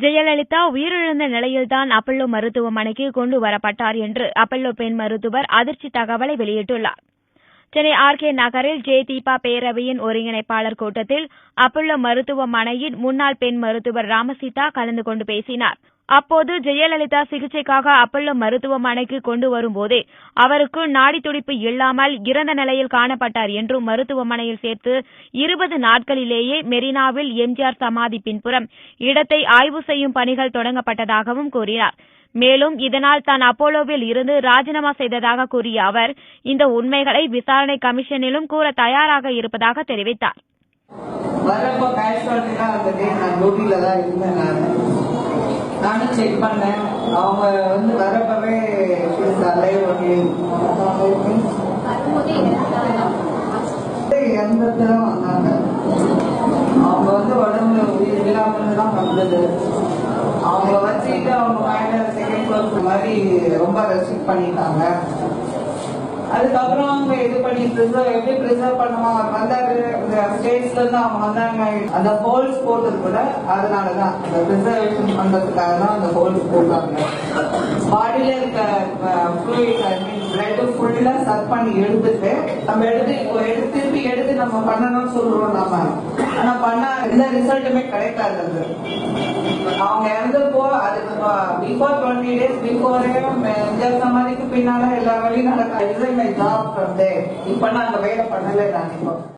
ஜெயலலிதா உயிரிழந்த நிலையில்தான் அப்பல்லோ மருத்துவமனைக்கு கொண்டு வரப்பட்டார் என்று அப்பல்லோ பெண் மருத்துவர் அதிர்ச்சி தகவலை வெளியிட்டுள்ளார். சென்னை ஆர்.கே. நகரில் தீபா பேரவையின் ஒருங்கிணைப்பாளர் கூட்டத்தில் அப்பல்லோ மருத்துவமனையின் முன்னாள் பெண் மருத்துவர் ராமசீதா கலந்து கொண்டு பேசினார். அப்போது ஜெயலலிதா சிகிச்சைக்காக அப்பல்லோ மருத்துவமனைக்கு கொண்டு வரும்போதே அவருக்கு நாடி துடிப்பு இல்லாமல் இறந்த நிலையில் காணப்பட்டார் என்றும், மருத்துவமனையில் சேர்த்து 20 நாட்களிலேயே மெரினாவில் எம்ஜிஆர் சமாதி பின்புறம் இடத்தை ஆய்வு செய்யும் பணிகள் தொடங்கப்பட்டதாகவும் கூறினார். மேலும் இதனால் தான் அப்பல்லோவில் இருந்து ராஜினாமா செய்ததாக கூறிய அவர், இந்த உண்மைகளை விசாரணை கமிஷனிலும் கூற தயாராக இருப்பதாக தெரிவித்தார். நானும் செக் பண்ணேன். அவங்க வரப்பவே வந்தாங்க. அவங்க உடம்புல உயிர் இல்லாமல் தான் வந்தது. அவங்க வச்சுட்டு அவங்க செகண்ட் ஃப்ளோர் மாதிரி ரொம்ப ரெஸ்ட்ரிக்ட் பண்ணிட்டாங்க. அதுக்கப்புறம் அவங்க இது பண்ணி எப்படி ப்ரிசர்வ் பண்ணுவாங்க வந்தாரு. இந்த ஸ்டேட்ஸ்ல இருந்து அவங்க வந்தாங்க. அந்த ஹோல்ஸ் போட்டது கூட அதனாலதான், அந்த ப்ரிசர்வேஷன் பண்றதுக்காக தான் அந்த ஹோல்ஸ் போட்டாங்க. பாடியில இருக்க பிளட் ஃபுல்லா சர்வ் பண்ணி எடுத்துட்டு நம்ம திருப்பி எடுத்து நம்ம பண்ணணும்னு சொல்றோம் நம்ம. ஆனா பண்ணா எந்த ரிசல்ட்டுமே கிடைக்காது. அவங்க இறந்தப்போ அதுக்கு பிஃபோர் 20 days பிஃபோரே எம்ஜிஆர் சமாதிக்கு பின்னால எல்லா வழியும் நடக்காது. இப்ப நாங்க வேலை பண்ணல. நான் இப்போ